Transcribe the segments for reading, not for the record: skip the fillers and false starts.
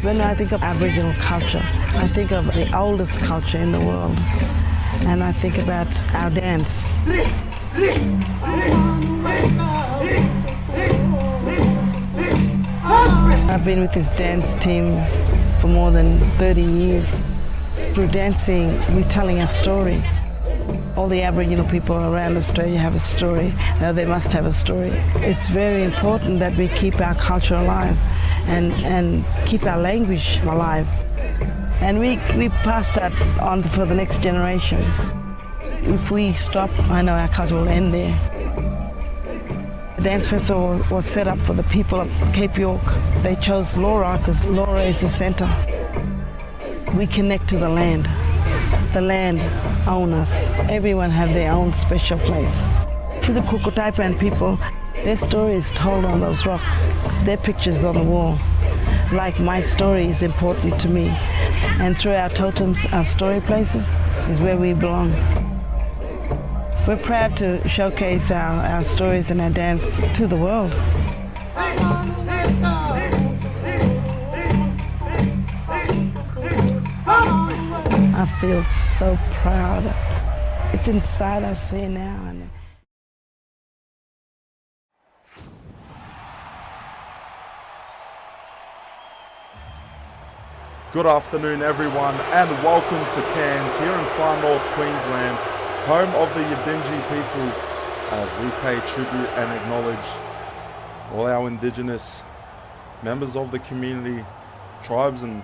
When I think of Aboriginal culture, I think of the oldest culture in the world, and I think about our dance. I've been with this dance team for more than 30 years. Through dancing, we're telling our story. All the Aboriginal people around Australia have a story. They must have a story. It's very important that we keep our culture alive and keep our language alive. And we pass that on for the next generation. If we stop, I know our culture will end there. The dance festival was set up for the people of Cape York. They chose Laura because Laura is the centre. We connect to the land. The land owns us. Everyone have their own special place. To the Kukutaipan people, their story is told on those rocks. Their pictures on the wall. Like my story is important to me. And through our totems, our story places is where we belong. We're proud to showcase our stories and our dance to the world. I feel so proud. It's inside us here now. Good afternoon everyone and welcome to Cairns here in far north Queensland, home of the Yidinji people, as we pay tribute and acknowledge all our Indigenous members of the community, tribes and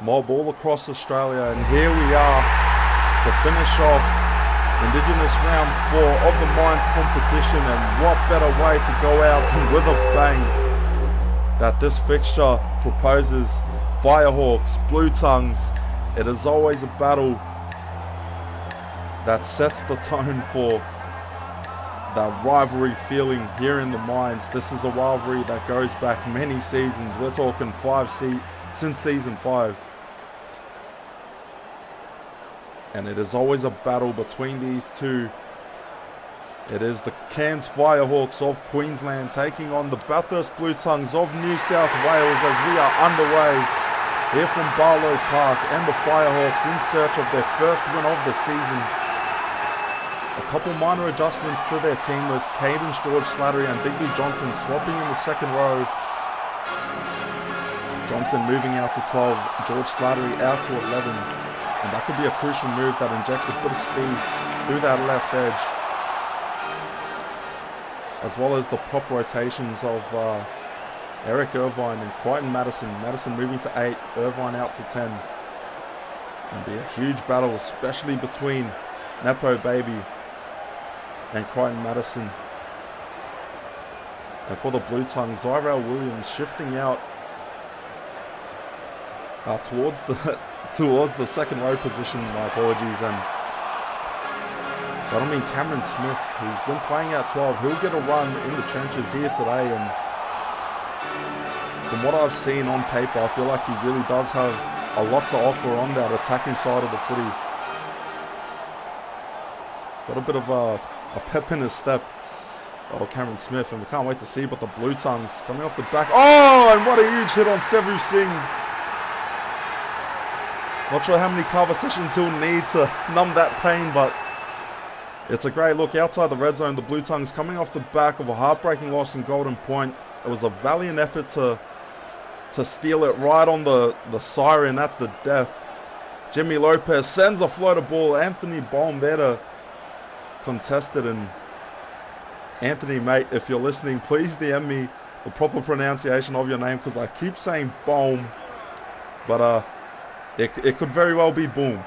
mob all across Australia. And here we are to finish off Indigenous round 4 of the Mines competition, and what better way to go out than with a bang that this fixture proposes. Firehawks, Blue Tongues, it is always a battle that sets the tone for that rivalry feeling here in the Mines. This is a rivalry that goes back many seasons. We're talking since season 5. And it is always a battle between these two. It is the Cairns Firehawks of Queensland taking on the Bathurst Blue Tongues of New South Wales as we are underway here from Barlow Park, and the Firehawks in search of their first win of the season. A couple minor adjustments to their team was Cadence, George Slattery and Digby Johnson swapping in the second row. Johnson moving out to 12, George Slattery out to 11. And that could be a crucial move that injects a bit of speed through that left edge. As well as the prop rotations of Eric Irvine and Crichton Madison. Madison moving to 8, Irvine out to 10. It'll be a huge battle, especially between Nepo Baby and Crichton Madison. And for the Blue Tongues, Zyrell Williams shifting out towards the second row position, my apologies, and that'll mean Cameron Smith, who's been playing out 12, he'll get a run in the trenches here today. And from what I've seen on paper, I feel like he really does have a lot to offer on that attacking side of the footy. He's got a bit of a pep in his step, Cameron Smith, and we can't wait to see. But the Blue Tongues coming off the back. Oh, and what a huge hit on Sevu Singh. Not sure how many cover sessions he'll need to numb that pain, but it's a great look outside the red zone. The Blue Tongues coming off the back of a heartbreaking loss in Golden Point It was a valiant effort to steal it right on the siren at the death. Jimmy Lopez sends a floater ball. Anthony Bohm there to contest it. And Anthony, mate, if you're listening, please DM me the proper pronunciation of your name, because I keep saying Bohm, but it could very well be Boom.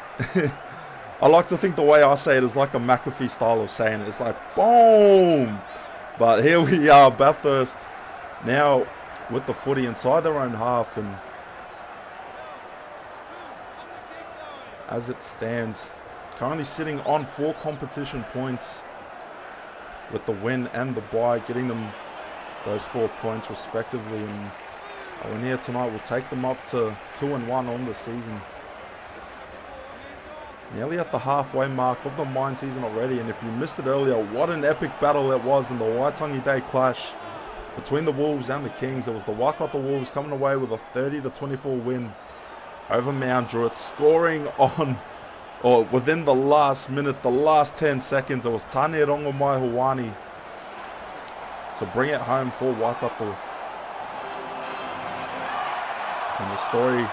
I like to think the way I say it is like a McAfee style of saying it. It's like boom. But here we are, Bathurst now with the footy inside their own half, and as it stands, currently sitting on 4 competition points with the win and the bye, getting them those 4 points respectively. And a win here tonight will take them up to 2-1 on the season. Nearly at the halfway mark of the mine season already, and if you missed it earlier, what an epic battle it was in the Waitangi Day clash between the Wolves and the Kings. It was the Waikato Wolves coming away with a 30-24 win over Mount Druitt, scoring on, or within the last minute, the last 10 seconds. It was Tane Rongomai-Hawani to bring it home for Waikato. And the story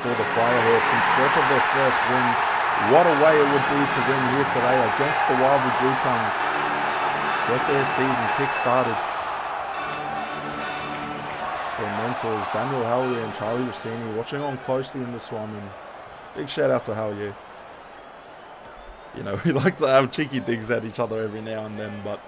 for the Firehawks in search of their first win. What a way it would be to win here today against the Wildwood Blue Tongues. Get their season kick-started. Their mentors, Daniel Hallier and Charlie Rossini, watching on closely in this one. And big shout out to Hallier. You know, we like to have cheeky digs at each other every now and then, but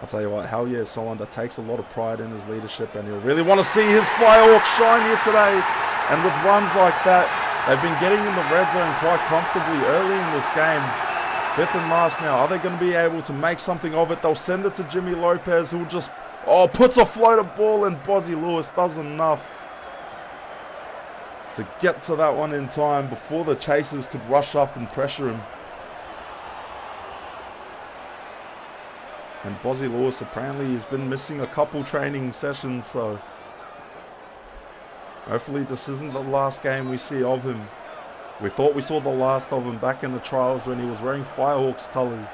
I'll tell you what, Hallier is someone that takes a lot of pride in his leadership, and he'll really want to see his Firehawks shine here today. And with runs like that, they've been getting in the red zone quite comfortably early in this game. 5th and last now. Are they going to be able to make something of it? They'll send it to Jimmy Lopez, who just, puts a floater ball, and Bozzy Lewis does enough to get to that one in time before the chasers could rush up and pressure him. And Bozzy Lewis apparently has been missing a couple training sessions, so hopefully this isn't the last game we see of him. We thought we saw the last of him back in the trials when he was wearing Firehawks colours,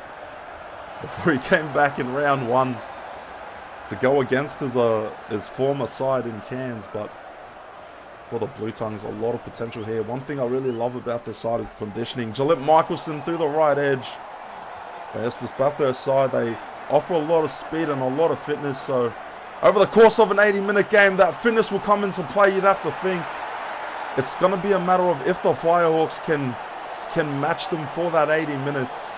before he came back in round 1 to go against his former side in Cairns. But for the Blue Tongues, a lot of potential here. One thing I really love about this side is the conditioning. Jalip Michelson through the right edge. There's this Bathurst side. They offer a lot of speed and a lot of fitness, so over the course of an 80-minute game, that fitness will come into play. You'd have to think it's going to be a matter of if the Firehawks can match them for that 80 minutes.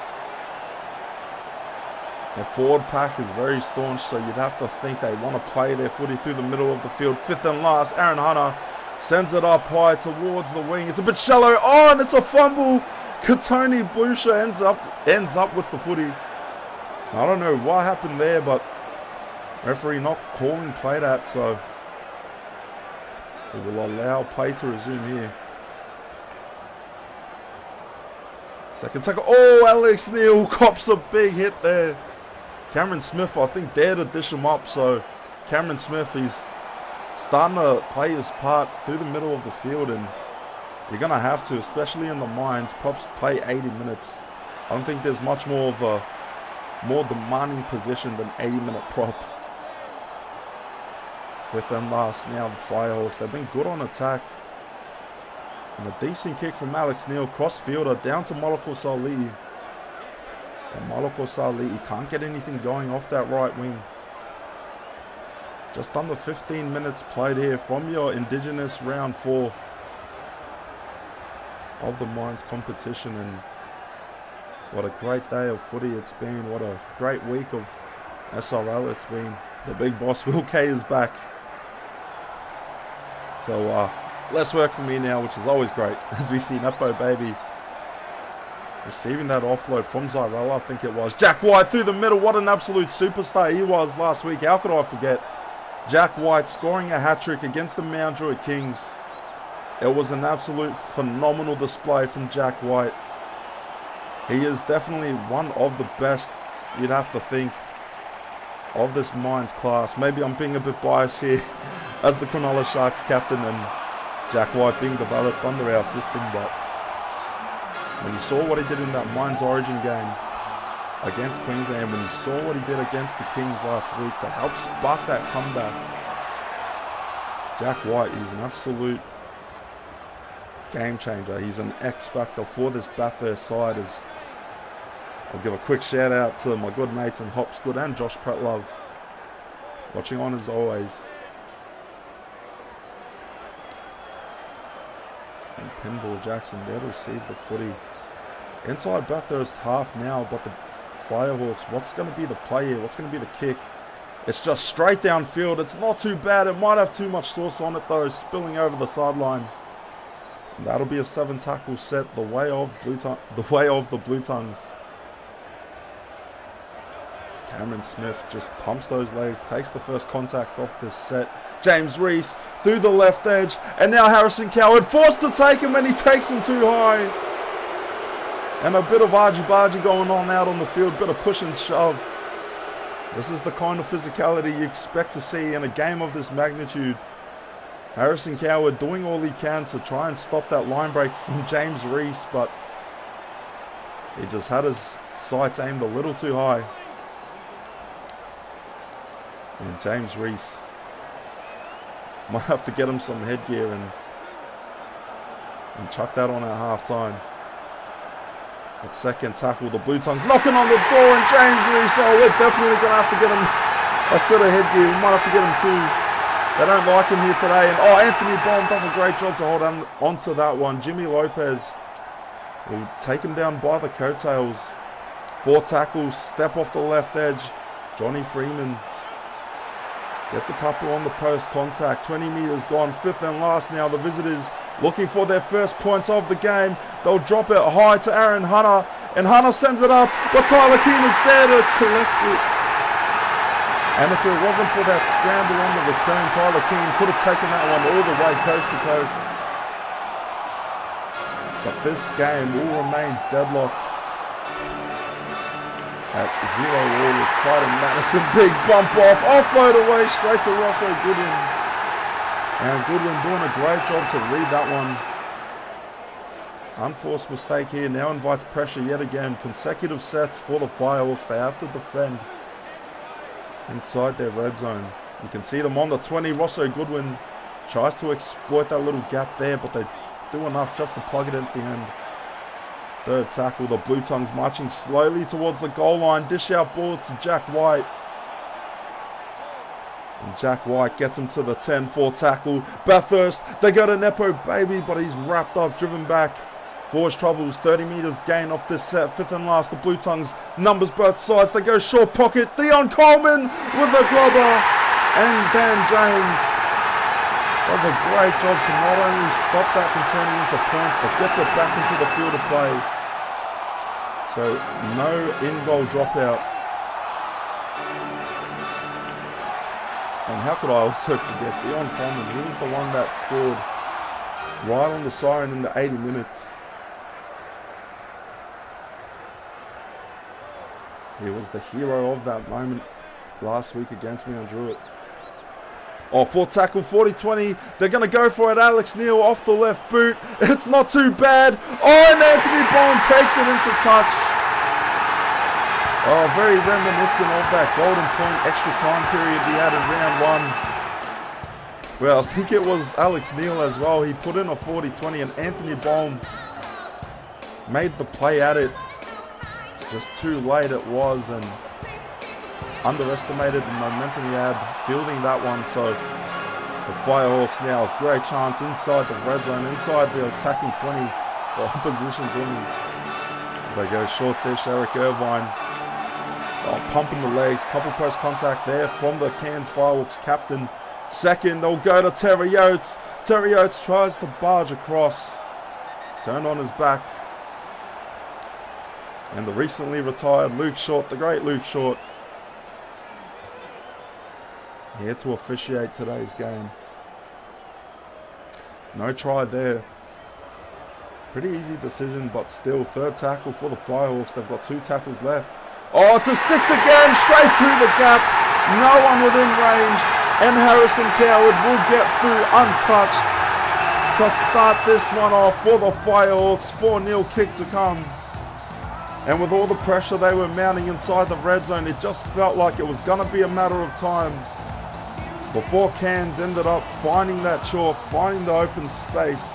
Their forward pack is very staunch, so you'd have to think they want to play their footy through the middle of the field. 5th and last, Aaron Hunter sends it up high towards the wing. It's a bit shallow. Oh, and it's a fumble. Katoni Boucher ends up with the footy. I don't know what happened there, but referee not calling play that, so it will allow play to resume here. Second tackle. Oh, Alex Neil cops a big hit there. Cameron Smith, I think, dared to dish him up, so Cameron Smith, he's starting to play his part through the middle of the field, and you're going to have to, especially in the mines. Props play 80 minutes. I don't think there's much more of a more demanding position than 80-minute prop. 5th and last now, the Firehawks. They've been good on attack. And a decent kick from Alex Neil, cross-fielder, down to Moloko Sali'i. And Moloko Sali'i can't get anything going off that right wing. Just under 15 minutes played here from your Indigenous round 4 of the Mines competition, and what a great day of footy it's been. What a great week of SRL it's been. The big boss Will K is back. So less work for me now, which is always great, as we see Nepo Baby receiving that offload from Zyrella, I think it was. Jack White through the middle. What an absolute superstar he was last week. How could I forget? Jack White scoring a hat-trick against the Mount Druitt Kings. It was an absolute phenomenal display from Jack White. He is definitely one of the best, you'd have to think, of this Mines class. Maybe I'm being a bit biased here as the Cronulla Sharks captain and Jack White being developed under our system, but when you saw what he did in that Mines Origin game, against Queensland when you saw what he did against the Kings last week to help spark that comeback. Jack White, he's an absolute game changer. He's an X factor for this Bathurst side. As I'll give a quick shout out to my good mates in Hopsgood and Josh Pretlove, watching on as always. And Pinball Jackson there to receive the footy. Inside Bathurst half now, but the Firehawks, what's going to be the play here? What's going to be the kick? It's just straight downfield. It's not too bad. It might have too much sauce on it though, spilling over the sideline. And that'll be a 7 tackle set, the way of the Blue Tongues. Cameron Smith just pumps those legs, takes the first contact off this set. James Reese through the left edge, and now Harrison Coward forced to take him, and he takes him too high. And a bit of argy-bargy going on out on the field, bit of push and shove. This is the kind of physicality you expect to see in a game of this magnitude. Harrison Coward doing all he can to try and stop that line break from James Reese, but he just had his sights aimed a little too high. And James Reese might have to get him some headgear and chuck that on at half time. That second tackle, the Blue Tongues knocking on the door, and James Reese, oh, we're definitely going to have to get him a set of headgear. We might have to get him two. They don't like him here today. And oh, Anthony Baum does a great job to hold on to that one. Jimmy Lopez will take him down by the coattails. 4 tackles, step off the left edge. Johnny Freeman gets a couple on the post contact. 20 metres gone, 5th and last now. The visitors looking for their first points of the game. They'll drop it high to Aaron Hunter, and Hunter sends it up, but Tyler Keane is there to collect it. And if it wasn't for that scramble on the return, Tyler Keane could have taken that one all the way coast to coast. But this game will remain deadlocked at 0-all as Clyden Madison, big bump off, offload away straight to Rosso Goodwin. And Goodwin doing a great job to read that one. Unforced mistake here, now invites pressure yet again. Consecutive sets for the Firehawks. They have to defend inside their red zone. You can see them on the 20. Rosso Goodwin tries to exploit that little gap there, but they do enough just to plug it at the end. Third tackle, the Blue Tongues marching slowly towards the goal line. Dish out ball to Jack White. And Jack White gets him to the 10-4 tackle. Bathurst, they go to Nepo Baby, but he's wrapped up, driven back. Force troubles, 30 metres gain off this set. 5th and last, the Blue Tongues numbers both sides. They go short pocket. Dion Coleman with the grubber. And Dan James does a great job to not only stop that from turning into points, but gets it back into the field of play. So no in-goal dropout. And how could I also forget Dion Coleman? He was the one that scored right on the siren in the 80 minutes. He was the hero of that moment last week against me on Druitt. Oh, 4 tackle, 40-20. They're going to go for it. Alex Neil off the left boot. It's not too bad. Oh, and Anthony Bond takes it into touch. Oh, very reminiscent of that golden point extra time period we had in round 1. Well, I think it was Alex Neil as well. He put in a 40-20, and Anthony Baum made the play at it. Just too late it was, and underestimated the momentum he had fielding that one. So the Firehawks now, great chance inside the red zone, inside the attacking 20, the opposition 20. As they go short dish, Eric Irvine pumping the legs, couple post contact there from the Cairns Firehawks captain. Second, they'll go to Terry Oates. Terry Oates tries to barge across, turned on his back. And the recently retired Luke Short, the great Luke Short, here to officiate today's game. No try there. Pretty easy decision, but still, third tackle for the Firehawks. They've got 2 tackles left. Oh, it's a 6 again, straight through the gap. No one within range. And Harrison Coward will get through untouched to start this one off for the Firehawks. 4-0 kick to come. And with all the pressure they were mounting inside the red zone, it just felt like it was going to be a matter of time before Cairns ended up finding that chalk, finding the open space.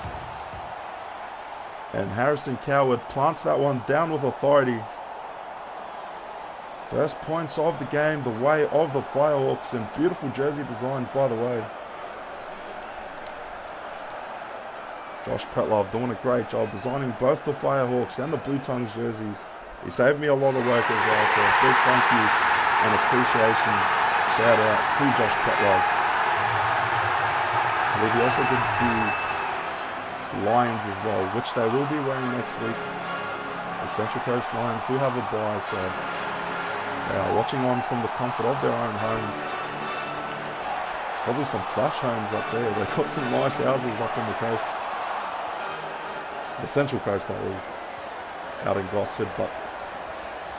And Harrison Coward plants that one down with authority. First points of the game, the way of the Firehawks, and beautiful jersey designs, by the way. Josh Pretlove doing a great job designing both the Firehawks and the Blue Tongues jerseys. He saved me a lot of work as well, so a big thank you and appreciation shout out to Josh Pretlove. I believe he also did the Lions as well, which they will be wearing next week. The Central Coast Lions do have a bye, so they are watching on from the comfort of their own homes. Probably some flash homes up there. They've got some nice houses up on the coast. The Central Coast, that is, out in Gosford. But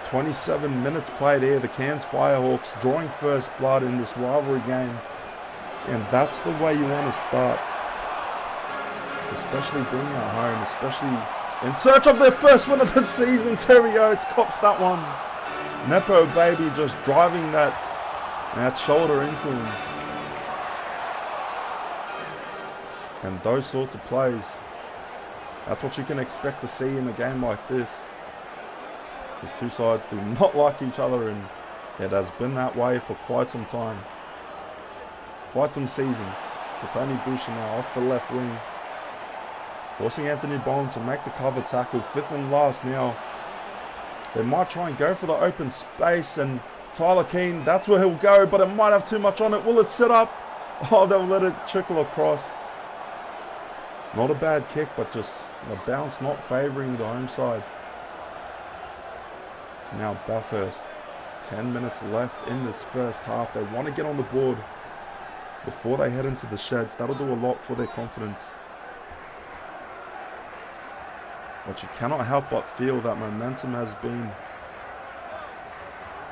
27 minutes played here. The Cairns Firehawks drawing first blood in this rivalry game. And that's the way you want to start. Especially being at home, especially in search of their first win of the season. Terry Oates cops that one. Nepo Baby just driving that shoulder into him. And those sorts of plays, that's what you can expect to see in a game like this. These two sides do not like each other, and it has been that way for quite some time. Quite some seasons. It's only Boucher now off the left wing, forcing Anthony Bond to make the cover tackle. Fifth and last now. They might try and go for the open space, and Tyler Keane, that's where he'll go, but it might have too much on it. Will it sit up? Oh, they'll let it trickle across. Not a bad kick, but just a bounce not favouring the home side. Now Bathurst, 10 minutes left in this first half. They want to get on the board before they head into the sheds. That'll do a lot for their confidence. But you cannot help but feel that momentum has been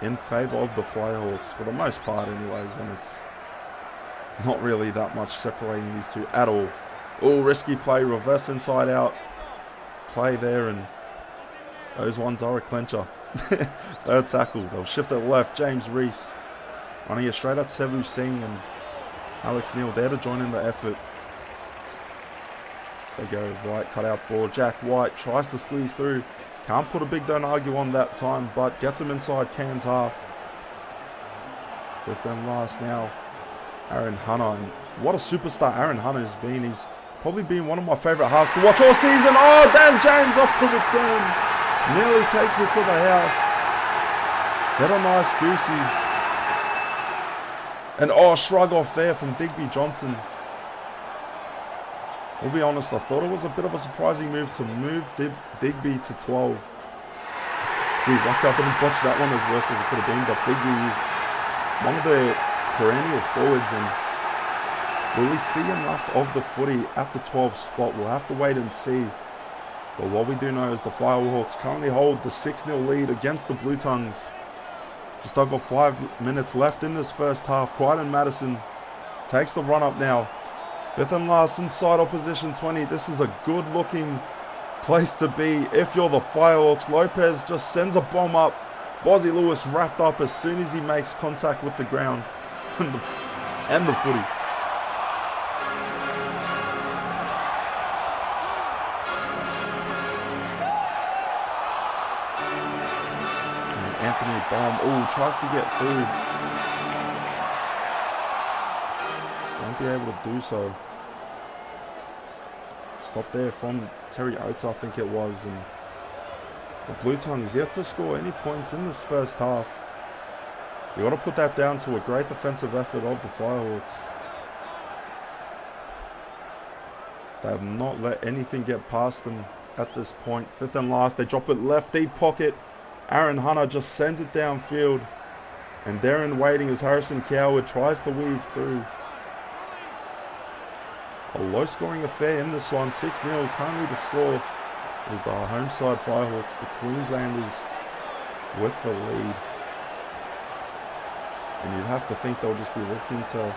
in favour of the Firehawks for the most part anyways, and it's not really that much separating these two at all. Oh, risky play, reverse inside out play there, and those ones are a clincher. Third tackle, they'll shift it left. James Reese running it straight at Sevu Singh and Alex Neil there to join in the effort. They go right, cut out ball. Jack White tries to squeeze through. Can't put a big don't argue on that time, but gets him inside Cairns half. Fifth and last now, Aaron Hunter. And what a superstar Aaron Hunter has been. He's probably been one of my favourite halves to watch all season. Oh, Dan James off to return. Nearly takes it to the house. Get a nice goosey. And oh, shrug off there from Digby Johnson. I'll be honest, I thought it was a bit of a surprising move to move Digby to 12. Geez, lucky I didn't watch that one as worse as it could have been, but Digby is one of the perennial forwards, and will we see enough of the footy at the 12 spot? We'll have to wait and see. But what we do know is the Firehawks currently hold the 6-0 lead against the Blue Tongues. Just over 5 minutes left in this first half. Crichton Madison takes the run up now. Fifth and last inside opposition 20. This is a good looking place to be if you're the Firehawks. Lopez just sends a bomb up. Bozzy Lewis wrapped up as soon as he makes contact with the ground and the footy. And Anthony Baum, tries to get through. Won't be able to do so. Stop there from Terry Oates, I think it was, and the Blue Tongues yet to score any points in this first half. You got to put that down to a great defensive effort of the Firehawks. They have not let anything get past them at this point. Fifth and last, they drop it left deep pocket. Aaron Hunter just sends it downfield, and there in waiting is Harrison Coward, tries to weave through. A low-scoring affair in this one, 6-0. Currently the score is the home side Firehawks, the Queenslanders with the lead. And you'd have to think they'll just be looking to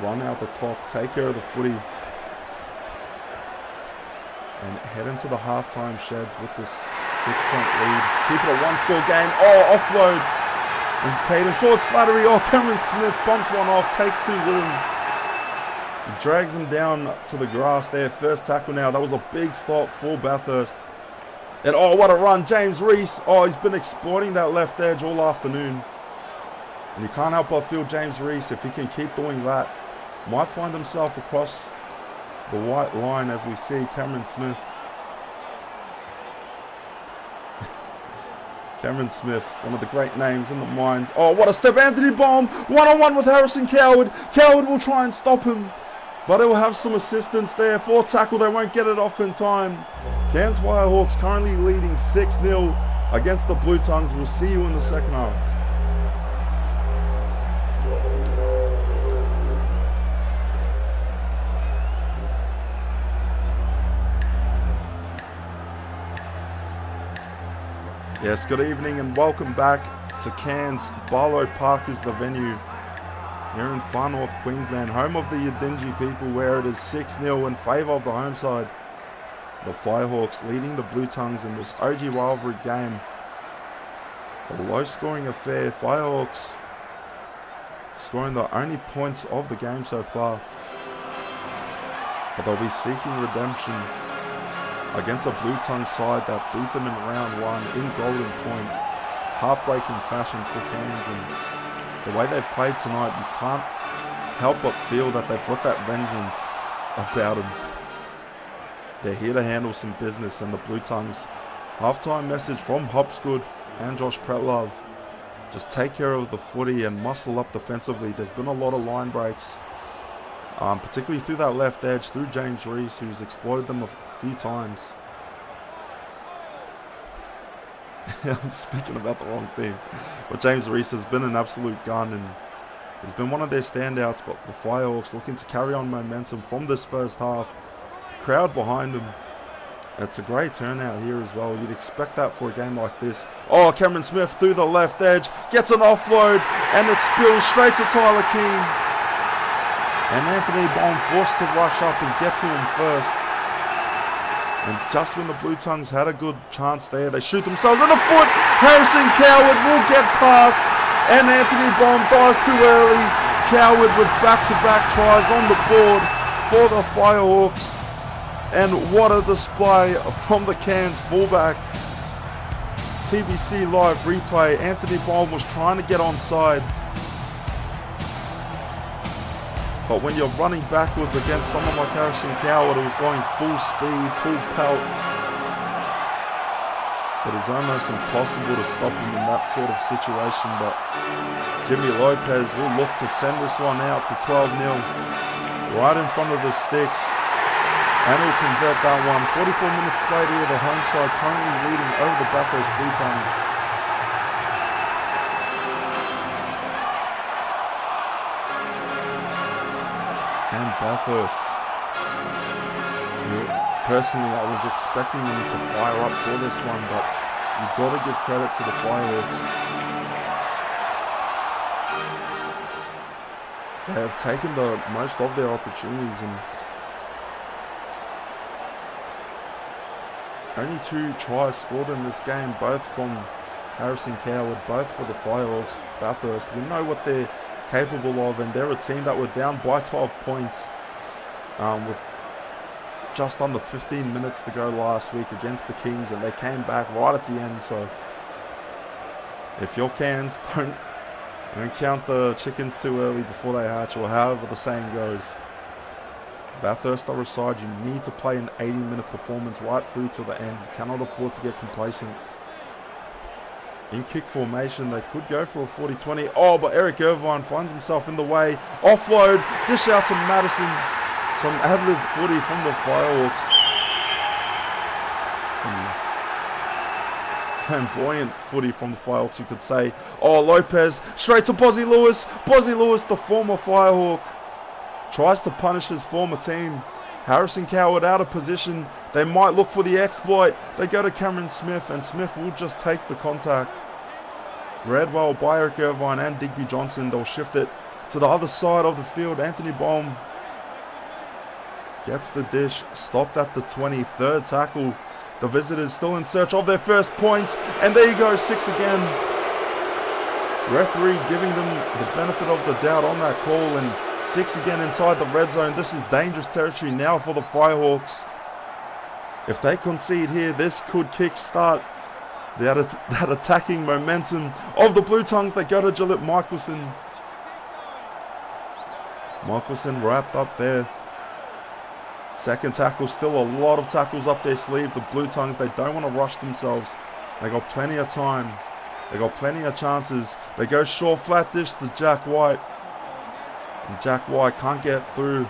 run out the clock, take care of the footy, and head into the halftime sheds with this 6-point lead. Keep it a one-score game. Oh, offload. And Caden short Slattery. Oh, Cameron Smith bumps one off, takes two with him. He drags him down to the grass there. First tackle now. That was a big stop for Bathurst. And oh, what a run. James Reese. Oh, he's been exploiting that left edge all afternoon. And you can't help but feel James Reese, if he can keep doing that, might find himself across the white line as we see Cameron Smith. Cameron Smith, one of the great names in the mines. Oh, what a step. Anthony Baum, one-on-one with Harrison Coward. Coward will try and stop him, but he will have some assistance there. For tackle, they won't get it off in time. Cairns Firehawks currently leading 6-0 against the Blue Tongues. We'll see you in the second half. Yes, good evening and welcome back to Cairns. Barlow Park is the venue here in far north Queensland, home of the Yidinji people, where it is 6-0 in favour of the home side. The Firehawks leading the Blue Tongues in this OG rivalry game. A low-scoring affair. Firehawks scoring the only points of the game so far, but they'll be seeking redemption against a Blue Tongue side that beat them in round one in Golden Point. Heartbreaking fashion for Cairns, and the way they've played tonight, you can't help but feel that they've got that vengeance about them. They're here to handle some business, and the Blue Tongues halftime message from Hopsgood and Josh Pretlove: just take care of the footy and muscle up defensively. There's been a lot of line breaks, particularly through that left edge, through James Reese, who's exploited them a few times. I'm speaking about the wrong team, but James Reese has been an absolute gun and has been one of their standouts. But the Firehawks looking to carry on momentum from this first half. Crowd behind them. It's a great turnout here as well. You'd expect that for a game like this. Oh, Cameron Smith through the left edge, gets an offload, and it spills straight to Tyler King. And Anthony Baum forced to rush up and get to him first. And just when the Blue Tongues had a good chance there, they shoot themselves in the foot. Harrison Coward will get past, and Anthony Baum dies too early. Coward with back-to-back tries on the board for the Firehawks. And what a display from the Cairns fullback. TBC live replay. Anthony Baum was trying to get onside, but when you're running backwards against someone like Harrison Coward, who was going full speed, full pelt, it is almost impossible to stop him in that sort of situation. But Jimmy Lopez will look to send this one out to 12-0, right in front of the sticks, and he'll convert that one. 44 minutes played here, the home side currently leading over the Bathurst Blue Tongues. And Bathurst, personally, I was expecting them to fire up for this one, but you've got to give credit to the Firehawks. They have taken the most of their opportunities, and only 2 tries scored in this game, both from Harrison Coward, both for the Firehawks. Bathurst, we know what they're capable of, and they're a team that were down by 12 points with just under 15 minutes to go last week against the Kings, and they came back right at the end. So if you're Cairns, don't count the chickens too early before they hatch, or however the saying goes. Bathurst are a side you need to play an 80-minute performance right through to the end. You cannot afford to get complacent. In kick formation, they could go for a 40-20. Oh, but Eric Irvine finds himself in the way. Offload, dish out to Madison. Some ad-lib footy from the Firehawks. Some flamboyant footy from the Firehawks, you could say. Oh, Lopez, straight to Bozzy Lewis. Bozzy Lewis, the former Firehawk, tries to punish his former team. Harrison Coward out of position. They might look for the exploit. They go to Cameron Smith, and Smith will just take the contact. Read well by Eric Irvine and Digby Johnson. They'll shift it to the other side of the field. Anthony Baum gets the dish, stopped at the 20. Third tackle The visitors still in search of their first points. And there you go, 6 again. Referee giving them the benefit of the doubt on that call. And 6 again inside the red zone. This is dangerous territory now for the Firehawks. If they concede here, this could kick-start that attacking momentum of the Blue Tongues. They go to Jalip Michelson. Michelson wrapped up there. Second tackle, still a lot of tackles up their sleeve. The Blue Tongues, they don't want to rush themselves. They got plenty of time. They got plenty of chances. They go short flat dish to Jack White. And Jack White can't get through.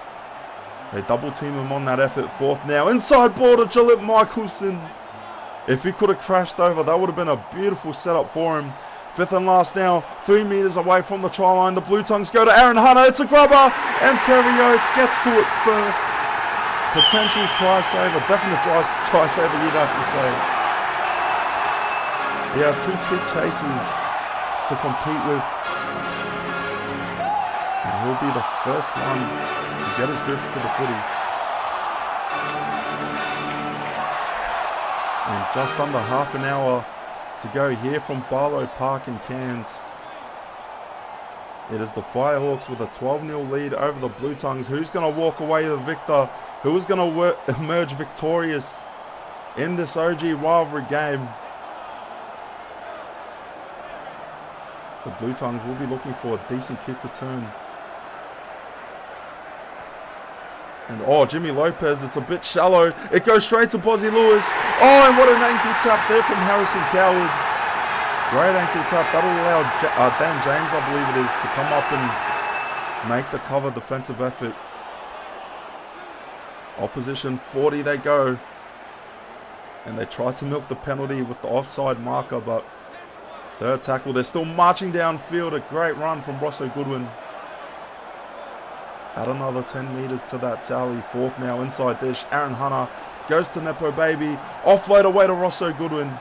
They double team him on that effort. Fourth now. Inside ball to Jalip Michelson. If he could have crashed over, that would have been a beautiful setup for him. Fifth and last now. 3 meters away from the try line. The Blue Tongues go to Aaron Hunter. It's a grubber. And Terry Oates gets to it first. Potential try saver. Definite try saver, you'd have to say. He had 2 kick chases to compete with. And he'll be the first one to get his grips to the footy. And just under half an hour to go here from Barlow Park in Cairns. It is the Firehawks with a 12-0 lead over the Blue Tongues. Who's going to walk away the victor? Who is going to emerge victorious in this OG rivalry game? The Blue Tongues will be looking for a decent kick return. And oh, Jimmy Lopez, it's a bit shallow. It goes straight to Bozzy Lewis. Oh, and what an ankle tap there from Harrison Coward. Great ankle tap. That'll allow Dan James, I believe it is, to come up and make the cover defensive effort. Opposition 40 they go. And they try to milk the penalty with the offside marker, but third tackle, they're still marching downfield. A great run from Rosso Goodwin. Add another 10 meters to that tally. Fourth now, inside dish. Aaron Hunter goes to Nepo Baby. Offload away to Rosso Goodwin.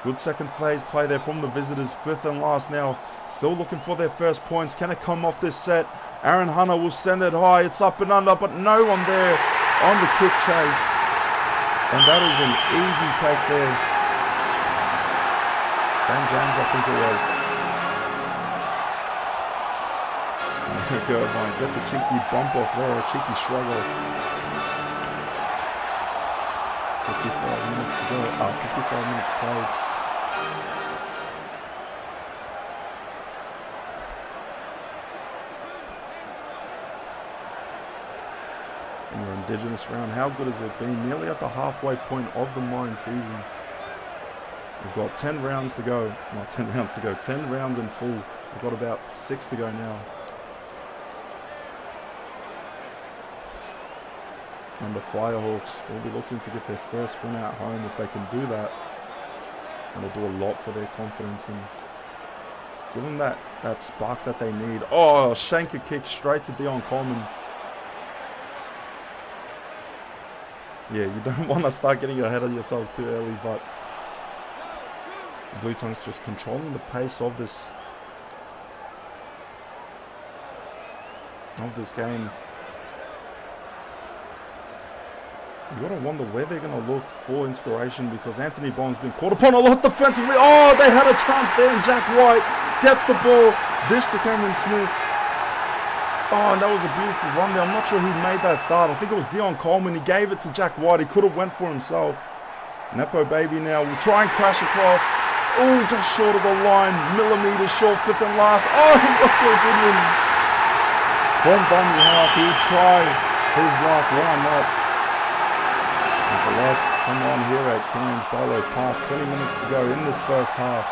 Good second phase play there from the visitors. Fifth and last now. Still looking for their first points. Can it come off this set? Aaron Hunter will send it high. It's up and under, but no one there on the kick chase. And that is an easy take there. Dan James, I think it was. There we go, man. Gets a cheeky bump off there, a cheeky shrug off. 55 minutes to go. 55 minutes played. In the Indigenous round, how good has it been? Nearly at the halfway point of the mine season. We've got 10 rounds to go. Not 10 rounds to go, 10 rounds in full. We've got about 6 to go now. And the Firehawks will be looking to get their first win at home. If they can do that, it'll do a lot for their confidence and give them that spark that they need. Oh, shanker kick straight to Dion Coleman. Yeah, you don't want to start getting ahead of yourselves too early, but the Blue Tongues just controlling the pace of this game. You gotta wonder where they're gonna look for inspiration, because Anthony Bond's been caught upon a lot defensively. Oh, they had a chance there, and Jack White gets the ball. Dish to Cameron Smith. Oh, and that was a beautiful run there. I'm not sure who made that dart. I think it was Dion Coleman. He gave it to Jack White. He could have went for himself. Nepo Baby now will try and crash across. Oh, just short of the line. Millimeters short, fifth and last. Oh, he was so good one. From Bunny half, he'll try his luck. Why not? As the lads come on here at Cairns Barlow Park. 20 minutes to go in this first half.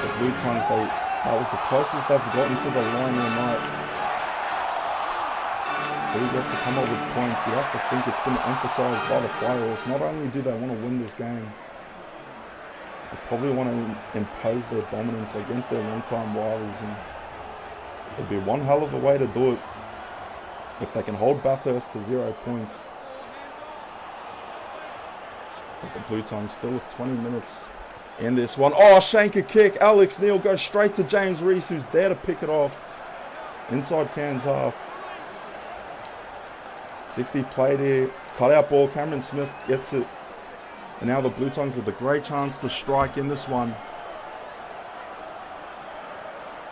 The Blue Tongues, that was the closest they've gotten to the line all night. Still get to come up with points. You have to think it's been emphasised by the Firehawks. Not only do they want to win this game, they probably want to impose their dominance against their long-time rivals, and it'll be one hell of a way to do it if they can hold Bathurst to 0 points. But the Blue Tongues still with 20 minutes in this one. Oh, shanker kick. Alex Neal goes straight to James Reese, who's there to pick it off inside Cairns half. 60 played here. Cut out ball. Cameron Smith gets it. And now the Blue Tongues with a great chance to strike in this one.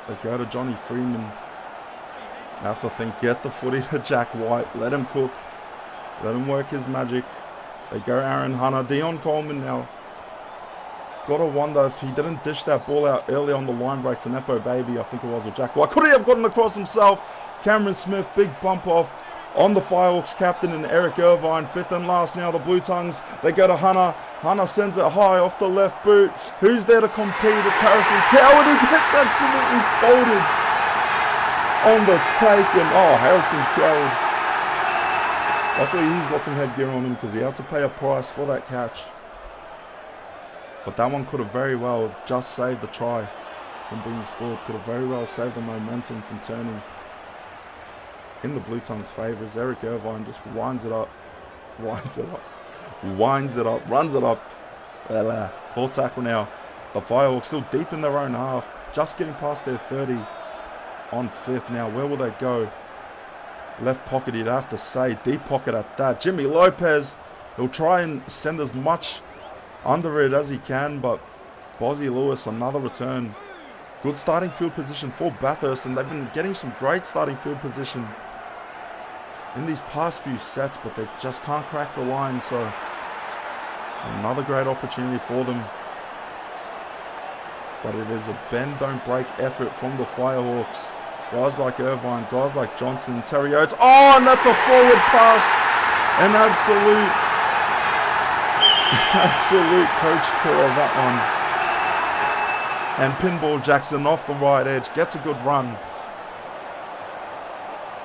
They go to Johnny Freeman. They have to think, get the footy to Jack White. Let him cook. Let him work his magic. They go Aaron Hunter. Dion Coleman now. Gotta wonder if he didn't dish that ball out early on the line break to Nepo Baby, I think it was, or Jack White. Could he have gotten across himself? Cameron Smith, big bump off on the Firehawks captain and Eric Irvine. 5th and last now, the Blue Tongues. They go to Hunter. Hunter sends it high off the left boot. Who's there to compete? It's Harrison Coward, who gets absolutely folded on the take. And oh, Harrison Coward. Luckily he's got some headgear on him because he had to pay a price for that catch. But that one could have very well just saved the try from being scored. Could have very well saved the momentum from turning in the Blue Tongues' favour. As Eric Irvine just winds it up, runs it up. Full tackle now. The Firehawks still deep in their own half, just getting past their 30 on 5th now. Where will they go? Left pocket, you'd have to say. Deep pocket at that. Jimmy Lopez, he'll try and send as much under it as he can, but Bozzy Lewis, another return. Good starting field position for Bathurst, and they've been getting some great starting field position in these past few sets, but they just can't crack the line. So another great opportunity for them, but it is a bend don't break effort from the Firehawks. Guys like Irvine, guys like Johnson, Terry Oates. Oh, and that's a forward pass. An absolute coach killer, that one. And Pinball Jackson off the right edge gets a good run.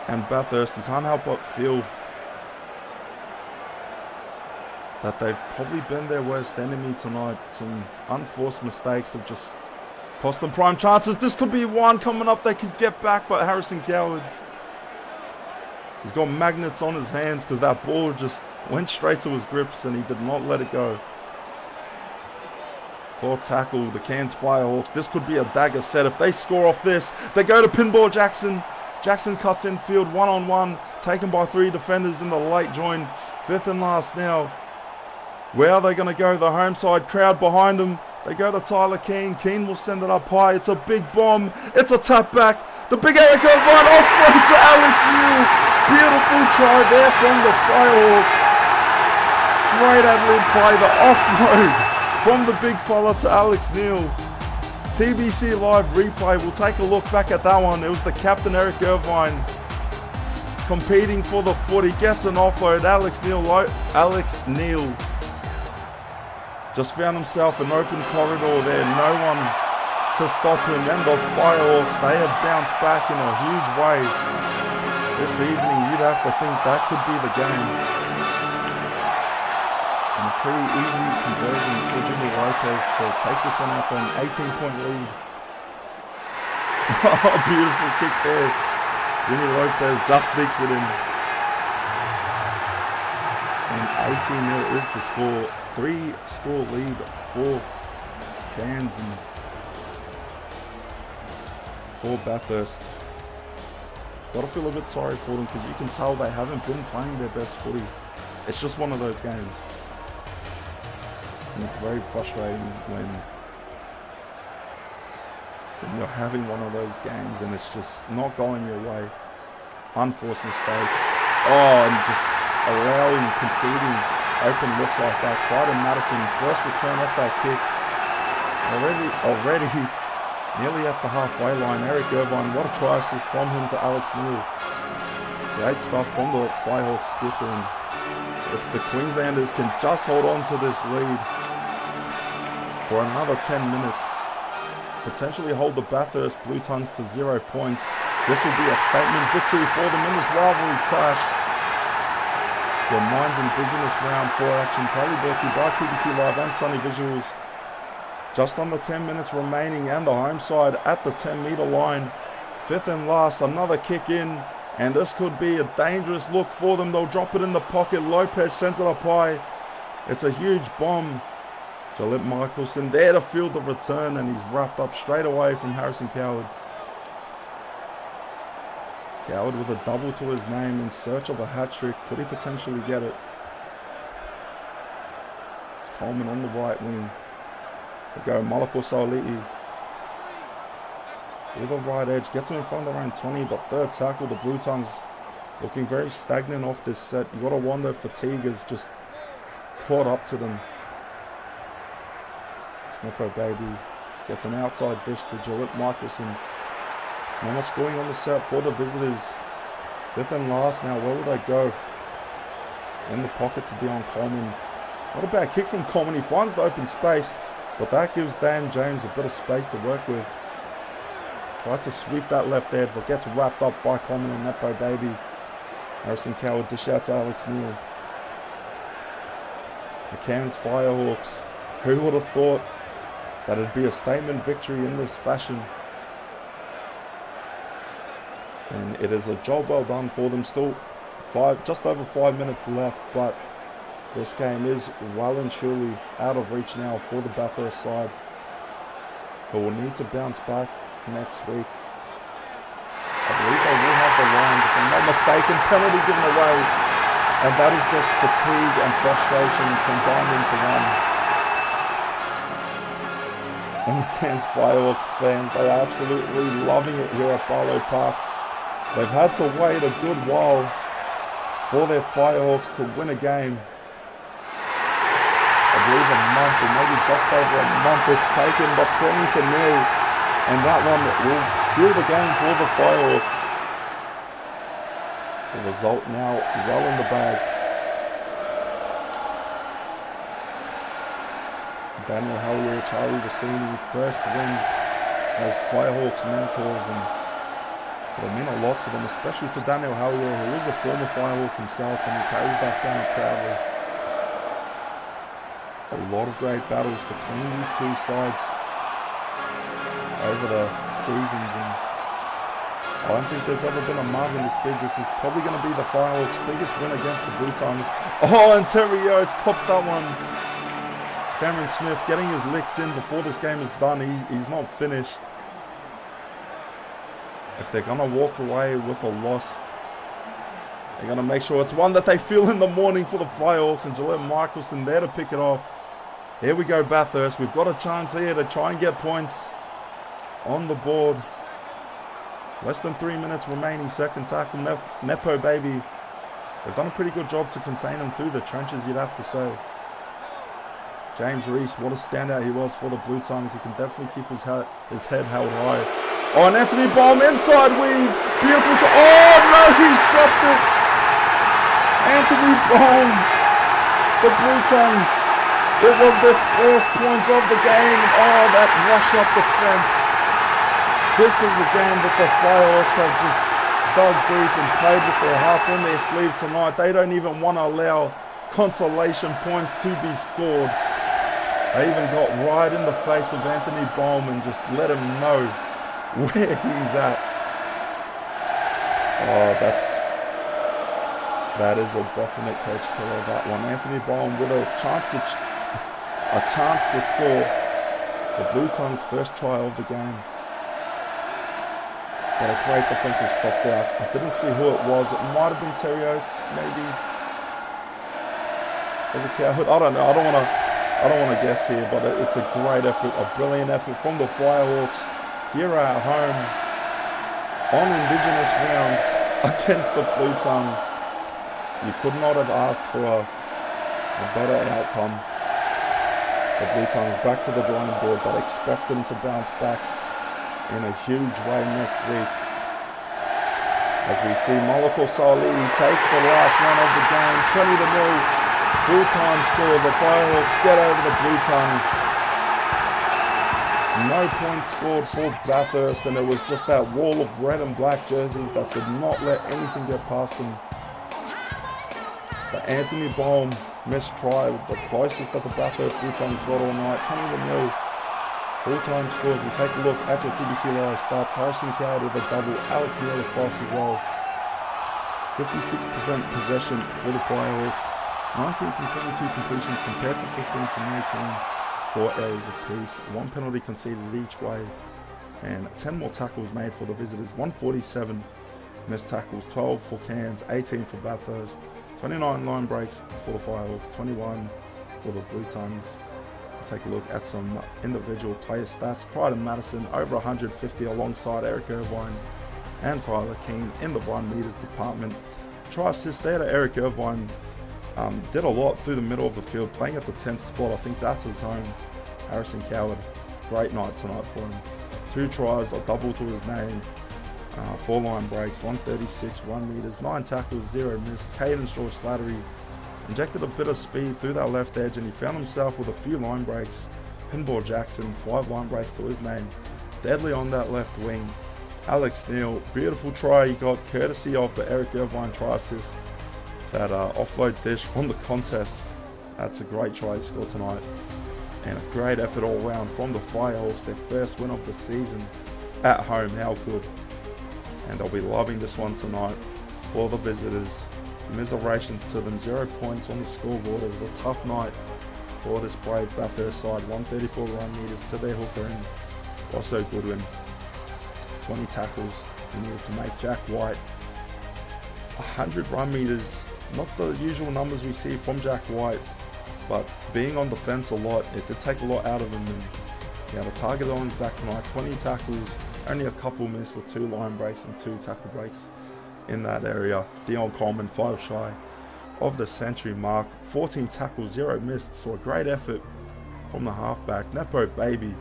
And Bathurst, you can't help but feel that they've probably been their worst enemy tonight. Some unforced mistakes have just cost them prime chances. This could be one coming up they could get back, but Harrison Coward, he's got magnets on his hands because that ball just went straight to his grips and he did not let it go. For tackle, the Cairns Firehawks. This could be a dagger set. If they score off this, they go to Pinball Jackson. Jackson cuts infield, one-on-one, taken by 3 defenders in the late join. 5th and last now. Where are they going to go? The home side crowd behind them. They go to Tyler Keane. Keane will send it up high. It's a big bomb. It's a tap back. The big Eric Irvine offload to Alex Neal. Beautiful try there from the Firehawks. Great ad-lib play. The offload from the big fella to Alex Neal. TBC Live replay. We'll take a look back at that one. It was the captain, Eric Irvine, competing for the footy. Gets an offload. Alex Neal just found himself an open corridor there. No one to stop him. And the Firehawks, they have bounced back in a huge way this evening. You'd have to think that could be the game. And a pretty easy conversion for Jimmy Lopez to take this one out to an 18-point lead. Oh, beautiful kick there. Jimmy Lopez just sneaks it in. And 18-0 is the score. 3-score lead for Cairns and for Bathurst. Gotta feel a bit sorry for them because you can tell they haven't been playing their best footy. It's just one of those games. And it's very frustrating when you're having one of those games and it's just not going your way. Unforced mistakes. Oh, and just conceding open looks like that. Clyden Madison, first return off that kick. Already nearly at the halfway line. Eric Irvine, what a try assist from him to Alex Neal. Great stuff from the Firehawks skipper. And if the Queenslanders can just hold on to this lead for another 10 minutes, potentially hold the Bathurst Blue Tongues to 0 points, this will be a statement victory for them in this rivalry clash. The Mines Indigenous Round 4 action, proudly brought to you by TBC Live and Sunny Visuals. Just under 10 minutes remaining and the home side at the 10-metre line. 5th and last, another kick in. And this could be a dangerous look for them. They'll drop it in the pocket. Lopez sends it up high. It's a huge bomb. Jalip Michelson there to field the return, and he's wrapped up straight away from Harrison Coward. Coward with a double to his name in search of a hat-trick. Could he potentially get it? Coleman on the right wing. They go Malako Sauliti with a right edge, gets him in front of their own 20, but third tackle, the Blue Tongues looking very stagnant off this set. You got to wonder if fatigue has just caught up to them. Snippo Baby gets an outside dish to Gillette Michelson. Not much doing on the set for the visitors. Fifth and last now, where will they go? In the pocket to Dion Coleman. Not a bad kick from Coleman, he finds the open space, but that gives Dan James a bit of space to work with. Tries to sweep that left edge, but gets wrapped up by Coleman and Nepo Baby. Harrison Coward dish out to Alex Neal. The Cairns Firehawks. Who would have thought that it'd be a statement victory in this fashion? And it is a job well done for them. Still just over 5 minutes left, but this game is well and truly out of reach now for the Bathurst side, who will need to bounce back next week. I believe they will have the Lions, if I'm not mistaken. Penalty given away, and that is just fatigue and frustration combined into one. And the Cairns Firehawks fans, they are absolutely loving it here at Barlow Park. They've had to wait a good while for their Firehawks to win a game. I believe a month, or maybe just over a month it's taken, but 20-0. And that one will seal the game for the Firehawks. The result now well in the bag. Daniel Hallier, Charlie Rossini, first win as Firehawks mentors, and it'll mean a lot to them, especially to Daniel Hallier, who is a former Firehawk himself, and he carries that down proudly. A lot of great battles between these two sides over the seasons, and I don't think there's ever been a margin this big. This is probably going to be the Firehawks' biggest win against the Blue Tongues. Oh, and Terry Oates cops that one. Cameron Smith getting his licks in before this game is done. He's not finished. If they're going to walk away with a loss, they're going to make sure it's one that they feel in the morning for the Firehawks, and Gillette Michelson there to pick it off. Here we go, Bathurst. We've got a chance here to try and get points on the board. Less than 3 minutes remaining. Second tackle, Nepo Baby. They've done a pretty good job to contain him through the trenches, you'd have to say. James Reese, what a standout he was for the Blue Tongues. He can definitely keep his head held high. Oh, and Anthony Baum inside weave. Beautiful. Oh, no, he's dropped it. Anthony Baum. The Blue Tongues. It was their first points of the game. Oh, that rush up the fence. This is a game that the Firehawks have just dug deep and played with their hearts on their sleeve tonight. They don't even want to allow consolation points to be scored. They even got right in the face of Anthony Baum and just let him know where he's at. Oh, that is a definite coach killer, that one. Anthony Baum with a chance to score the Blue Tongues' first try of the game. But a great defensive stop there. I didn't see who it was. It might have been Terry Oates, maybe. Was it Cowhood? I don't know. I don't want to guess here, but it's a great effort, a brilliant effort from the Firehawks here at home on Indigenous round against the Blue Tongues. You could not have asked for a better outcome. The Blue Tongues back to the drawing board, but expect them to bounce back in a huge way next week. As we see Malako Sauliti takes the last run of the game, 20-0. Full-time score. The Firehawks get over the Blue Tongues. No points scored for Bathurst, and it was just that wall of red and black jerseys that did not let anything get past them. The Anthony Baum missed try, the closest that the Bathurst Blue Tongues got all night. 20-0. Full-time scores. We'll take a look at your TBC Live stats. Harrison Coward with a double. Alex Neal across as well. 56% possession for the Firehawks. 19 from 22 completions compared to 15 from 18. 4 errors apiece. 1 penalty conceded each way. And 10 more tackles made for the visitors. 147 missed tackles. 12 for Cairns. 18 for Bathurst. 29 line breaks for the Firehawks. 21 for the Blue Tongues. Take a look at some individual player stats. Pride and Madison over 150 alongside Eric Irvine and Tyler Keane in the 1 meters department. Try assist there to Eric Irvine. Did a lot through the middle of the field, playing at the 10th spot. I think that's his home. Harrison Coward, great night tonight for him. 2 tries, a double to his name. 4 line breaks, 136, 1 meters, 9 tackles, 0 missed. Caden George Slattery injected a bit of speed through that left edge, and he found himself with a few line breaks. Pinball Jackson, 5 line breaks to his name. Deadly on that left wing. Alex Neal, beautiful try he got courtesy of the Eric Irvine try assist. That offload dish from the contest. That's a great try he scored tonight. And a great effort all round from the Firehawks, their first win of the season at home. How good. And they'll be loving this one tonight for the visitors. Commiserations to them, 0 points on the scoreboard. It was a tough night for this brave Bathurst side. 134 run meters to their hooker and also Goodwin. 20 tackles he needed to make. Jack White, 100 run meters. Not the usual numbers we see from Jack White, but being on the fence a lot, it did take a lot out of him. And yeah, the target on his back tonight, 20 tackles, only a couple missed with 2 line breaks and 2 tackle breaks in that area. Dion Coleman, 5 shy of the century mark, 14 tackles, 0 missed, so a great effort from the halfback. Nepo Baby,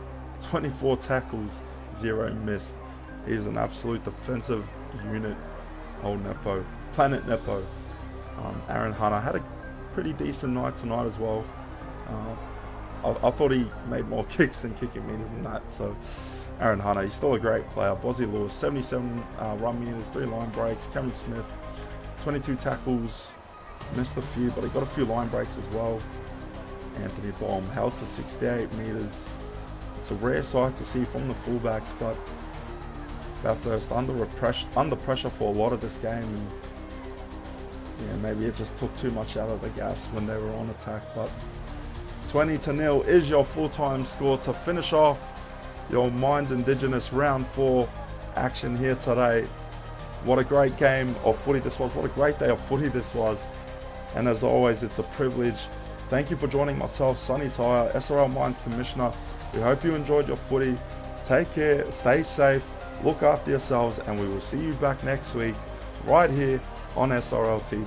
24 tackles, 0 missed. He's an absolute defensive unit, old Nepo, Planet Nepo. Aaron Hunter had a pretty decent night tonight as well. I thought he made more kicks and kicking meters than that. So Aaron Hunter, he's still a great player. Bozzy Lewis, 77 run meters, 3 line breaks. Cameron Smith, 22 tackles, missed a few, but he got a few line breaks as well. Anthony Baum held to 68 meters. It's a rare sight to see from the fullbacks, but Bathurst under pressure for a lot of this game. And yeah, maybe it just took too much out of the gas when they were on attack. But 20-0 is your full-time score to finish off your Mines Indigenous round 4 action here today. What a great game of footy this was. What a great day of footy this was. And as always, it's a privilege. Thank you for joining myself, Sonny Tyre, SRL Mines Commissioner. We hope you enjoyed your footy. Take care, stay safe, look after yourselves, and we will see you back next week right here on SRL TV.